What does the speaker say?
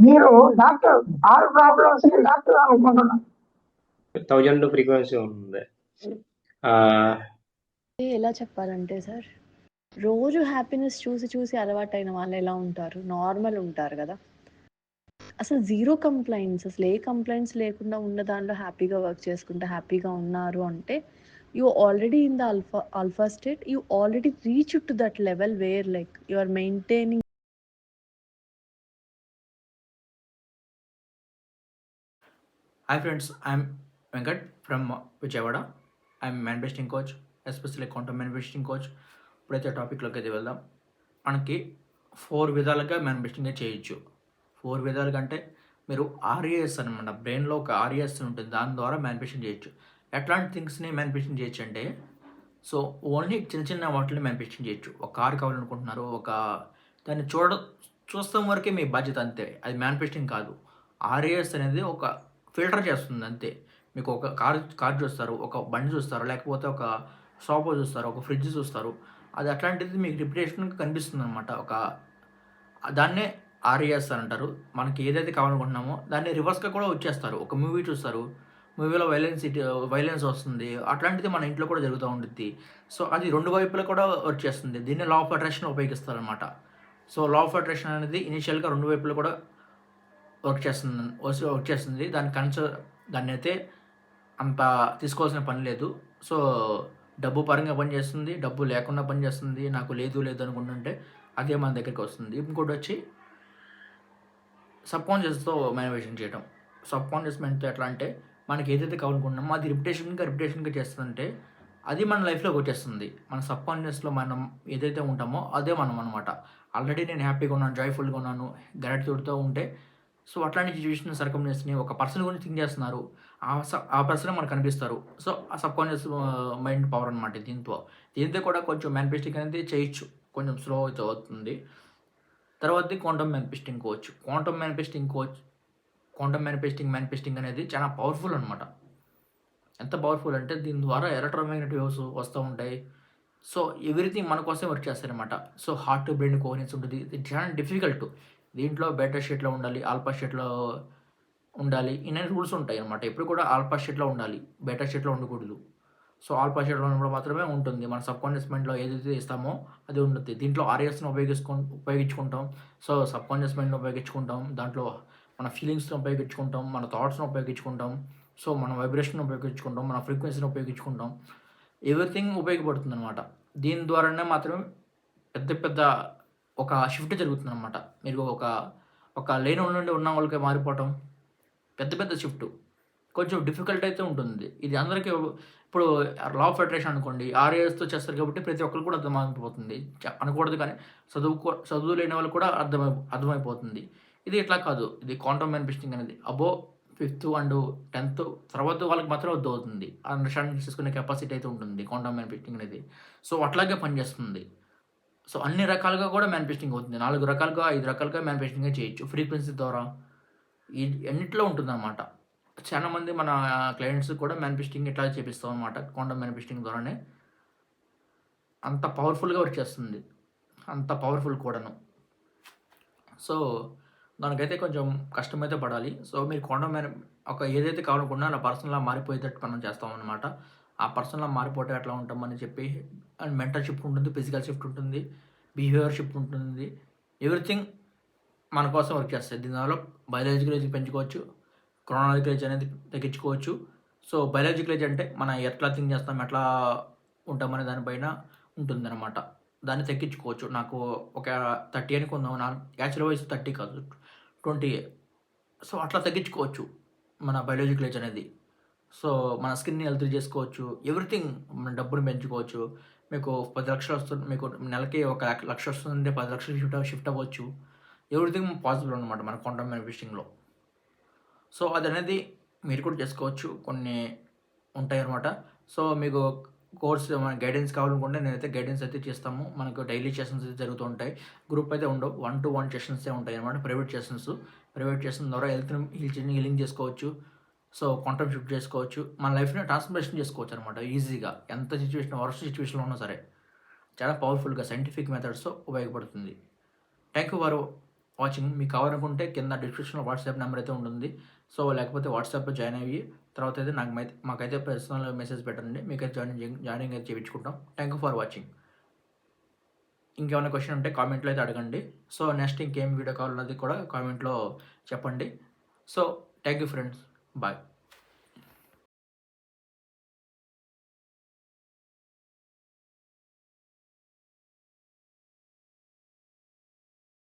మీరు doctor 6 problems కి doctor అనుకుంటున్నా. 1000 ఫ్రీక్వెన్సీ ఉంది. ఎలా చెప్పాలంటే సార్, రోజు హ్యాపీనెస్ చూసి చూసి అలవాటైన వాళ్ళు ఎలా ఉంటారు? నార్మల్ ఉంటారు కదా. అసలు జీరో కంప్లైంట్స్, అసలు ఏ కంప్లైంట్స్ లేకుండా ఉన్న దాంట్లో హ్యాపీగా వర్క్ చేసుకుంటే హ్యాపీగా ఉన్నారు అంటే you already in the alpha state, you already reached to that level where like you are maintaining. Hi friends, I'm Venkat from Vijayawada. I'm manifesting coach, especially quantum manifesting coach. ఇప్పుడైతే టాపిక్లోకి అయితే వెళ్దాం. మనకి 4 విధాలుగా మేనిఫెస్టింగ్ చేయొచ్చు. 4 విధాలుగా అంటే మీరు ఆర్ఏఎస్ అనమాట, బ్రెయిన్లో ఒక ఆర్ఏఎస్ ఉంటుంది, దాని ద్వారా మేనిఫెస్టింగ్ చేయొచ్చు. ఎట్లాంటి థింగ్స్ని మేనిఫెస్టింగ్ చేయొచ్చు అంటే, సో ఓన్లీ చిన్న చిన్న వాటిని మేనిఫెస్టింగ్ చేయొచ్చు. ఒక కారు కావాలనుకుంటున్నారు, దాన్ని చూస్తాం వరకే మీ బాధ్యత, అంతే. అది మేనిఫెస్టింగ్ కాదు. ఆర్ఏఎస్ అనేది ఒక ఫిల్టర్ చేస్తుంది అంతే. మీకు ఒక కార్ చూస్తారు, ఒక బండి చూస్తారు, లేకపోతే ఒక సోఫా చూస్తారు, ఒక ఫ్రిడ్జ్ చూస్తారు, అది అట్లాంటిది మీకు రిప్యుటేషన్కి కనిపిస్తుంది అనమాట. దాన్నే ఆర్ఏఎస్ అని అంటారు. మనకి ఏదైతే కావాలనుకుంటున్నామో దాన్ని రివర్స్గా కూడా వచ్చేస్తారు. ఒక మూవీ చూస్తారు, మూవీలో వైలెన్స్ వస్తుంది, అట్లాంటిది మన ఇంట్లో కూడా జరుగుతూ ఉంటుంది. సో అది 2 వైపులా కూడా వచ్చేస్తుంది. దీన్ని లా ఆఫ్ అట్రాక్షన్ ఉపయోగిస్తారనమాట. సో లా ఆఫ్ అట్రాక్షన్ అనేది ఇనిషియల్గా 2 వైపులా కూడా వర్క్ చేస్తుంది. దాన్ని అయితే అంత తీసుకోవాల్సిన పని లేదు. సో డబ్బు పరంగా పనిచేస్తుంది, డబ్బు లేకుండా పనిచేస్తుంది. నాకు లేదు అనుకుంటుంటే అదే మన దగ్గరికి వస్తుంది. ఇంకోటి వచ్చి సబ్కాన్షియస్తో మేనిఫెస్టింగ్ చేయడం. సబ్కాన్షియస్ మైండ్తో ఎట్లా అంటే, మనకి ఏదైతే కావాలనుకుంటున్నామో అది రిపిటేషన్గా చేస్తుందంటే అది మన లైఫ్లోకి వచ్చేస్తుంది. మన సబ్కాన్షియస్లో మనం ఏదైతే ఉంటామో అదే మనం అనమాట. ఆల్రెడీ నేను హ్యాపీగా ఉన్నాను, జాయ్ఫుల్గా ఉన్నాను, గ్రాటిట్యూడ్తో ఉంటే, సో అట్లాంటి సిచ్యువేషన్ సర్కమ్స్టెన్స్ని ఒక పర్సన్ గురించి థింక్ చేస్తున్నారు, ఆ పర్సన్ మనకు కనిపిస్తారు. సో ఆ సబ్కాన్షియస్ మైండ్ పవర్ అనమాట. దీంతో కూడా కొంచెం మేనిఫెస్టింగ్ అనేది చేయొచ్చు, కొంచెం స్లో అయితే అవుతుంది. తర్వాతది క్వాంటమ్ మేనిఫెస్టింగ్ అనేది చాలా పవర్ఫుల్ అనమాట. ఎంత పవర్ఫుల్ అంటే, దీని ద్వారా ఎలక్ట్రోమాగ్నెటిక్ వేవ్స్ వస్తూ ఉంటాయి. సో ఎవ్రీథింగ్ మన కోసం వర్క్ చేస్తారనమాట. So heart to brain coherence ఉంటుంది. ఇది చాలా డిఫికల్ట్. దీంట్లో బీటా స్టేట్లో ఉండాలి, ఆల్ఫా స్టేట్లో ఉండాలి, ఇన్ని రూల్స్ ఉంటాయి అనమాట. ఎప్పుడు కూడా ఆల్ఫా స్టేట్లో ఉండాలి, బీటా స్టేట్లో ఉండకూడదు. సో ఆల్ఫా స్టేట్లో ఉన్నప్పుడు మాత్రమే ఉంటుంది. మన సబ్కాన్షియస్ మైండ్లో ఏదైతే ఇస్తామో అది ఉంటుంది. దీంట్లో ఆర్ఎస్ని ఉపయోగించుకుంటాం. సో సబ్కాన్షియస్ మైండ్ని ఉపయోగించుకుంటాం, దాంట్లో మన ఫీలింగ్స్ని ఉపయోగించుకుంటాం, మన థాట్స్ని ఉపయోగించుకుంటాం, సో మన వైబ్రేషన్ ఉపయోగించుకుంటాం, మన ఫ్రీక్వెన్సీని ఉపయోగించుకుంటాం. ఎవ్రీథింగ్ ఉపయోగపడుతుంది అనమాట. దీని ద్వారానే మాత్రం పెద్ద ఒక షిఫ్ట్ జరుగుతుంది అనమాట. మీరు ఒక లేని నుండి ఉన్న వాళ్ళకి మారిపోవటం, పెద్ద షిఫ్ట్ కొంచెం డిఫికల్ట్ అయితే ఉంటుంది. ఇది అందరికీ ఇప్పుడు లా ఆఫ్ అట్రాక్షన్ అనుకోండి, ఆర్ఏఎస్తో చేస్తారు కాబట్టి ప్రతి ఒక్కరు కూడా అర్థమైపోతుంది. అనకూడదు కానీ చదువు లేని వాళ్ళు కూడా అర్థమైపోతుంది. ఇది ఇట్లా కాదు. ఇది క్వాంటమ్ మేనిఫెస్టింగ్ అనేది అబోవ్ 5th and 10th తర్వాత వాళ్ళకి మాత్రం అవుతుంది. అండర్స్టాండింగ్ చేసుకునే కెపాసిటీ అయితే ఉంటుంది క్వాంటమ్ మేనిఫెస్టింగ్ అనేది. సో అట్లాగే పనిచేస్తుంది. సో అన్ని రకాలుగా కూడా మేనిఫెస్టింగ్ అవుతుంది. 4 రకాలుగా 5 రకాలుగా మేనిఫెస్టింగ్ చేయొచ్చు ఫ్రీక్వెన్సీ ద్వారా. అన్నిట్లో ఉంటుందన్నమాట. చాలామంది మన క్లయింట్స్ కూడా మేనిఫెస్టింగ్ ఇట్లా చేపిస్తాం అనమాట. క్వాంటమ్ మేనిఫెస్టింగ్ ద్వారానే అంత పవర్ఫుల్గా వర్క్ చేస్తుంది, అంత పవర్ఫుల్ కూడాను. సో దానికైతే కొంచెం కష్టమైతే పడాలి. సో మీరు క్వాంటమ్ ఏదైతే కావాలనుకున్నా అలా పర్సన్లా మారిపోయేటట్టు మనం చేస్తామన్నమాట. ఆ పర్సన్లా మారిపోతే ఎట్లా ఉంటామని చెప్పి, అండ్ మెంటల్ షిఫ్ట్ ఉంటుంది, ఫిజికల్ షిఫ్ట్ ఉంటుంది, బిహేవియర్ షిఫ్ట్ ఉంటుంది. ఎవ్రీథింగ్ మన కోసం వర్క్ చేస్తుంది. దీనివల్ల బయాలజికల్ ఏజ్ పెంచుకోవచ్చు, క్రోనాలజికల్ ఏజ్ అనేది తగ్గించుకోవచ్చు. సో బయాలజికల్ ఏజ్ అంటే మన ఎట్లా థింక్ చేస్తాం, ఎట్లా ఉంటామనే దానిపైన ఉంటుందన్నమాట. దాన్ని తగ్గించుకోవచ్చు. నాకు ఒక 30 అనుకుందాం, నా యాక్చువల్ వయసు 30 కాదు, 20. సో అట్లా తగ్గించుకోవచ్చు మన బయాలజికల్ ఏజ్ అనేది. సో మన స్కిన్ని హెల్తీ చేసుకోవచ్చు, ఎవ్రీథింగ్. మన డబ్బుని పెంచుకోవచ్చు. మీకు 10 లక్షలు వస్తుంది, మీకు నెలకి 1 లక్ష వస్తుంది, 10 లక్షలు షిఫ్ట్ అవ్వచ్చు. ఎవ్రీథింగ్ పాసిబుల్ అనమాట మన క్వాంటమ్ మేనిఫెస్టింగ్లో. సో అది అనేది మీరు కూడా చేసుకోవచ్చు. కొన్ని ఉంటాయి అనమాట. సో మీకు కోర్స్ మన గైడెన్స్ కావాలనుకుంటే నేనైతే గైడెన్స్ అయితే చేస్తాము. మనకు డైలీ సెషన్స్ అయితే జరుగుతూ ఉంటాయి. గ్రూప్ అయితే ఉండవు, 1-to-1 సెషన్సే ఉంటాయి అనమాట. ప్రైవేట్ సెషన్ ద్వారా హీలింగ్ చేసుకోవచ్చు. సో క్వాంటమ్ షిఫ్ట్ చేసుకోవచ్చు, మన లైఫ్ని ట్రాన్స్ఫర్మేషన్ చేసుకోవచ్చు అనమాట ఈజీగా. ఎంత వరస్ట్ సిచ్యువేషన్లో ఉన్నా సరే చాలా పవర్ఫుల్గా సైంటిఫిక్ మెథడ్స్తో ఉపయోగపడుతుంది. Thank you for watching. మీకు కావాలనుకుంటే కింద డిస్క్రిప్షన్లో వాట్సాప్ నెంబర్ అయితే ఉంటుంది. సో లేకపోతే వాట్సాప్లో జాయిన్ అయ్యి తర్వాత అయితే మాకైతే పర్సనల్ మెసేజ్ పెట్టండి. మీకైతే జాయినింగ్ అయితే చేయించుకుంటాం. Thank you for watching. ఇంకేమైనా క్వశ్చన్ ఉంటే కామెంట్లో అయితే అడగండి. సో నెక్స్ట్ ఇంకేం వీడియో కావాలన్నది కూడా కామెంట్లో చెప్పండి. So thank you friends. Bye.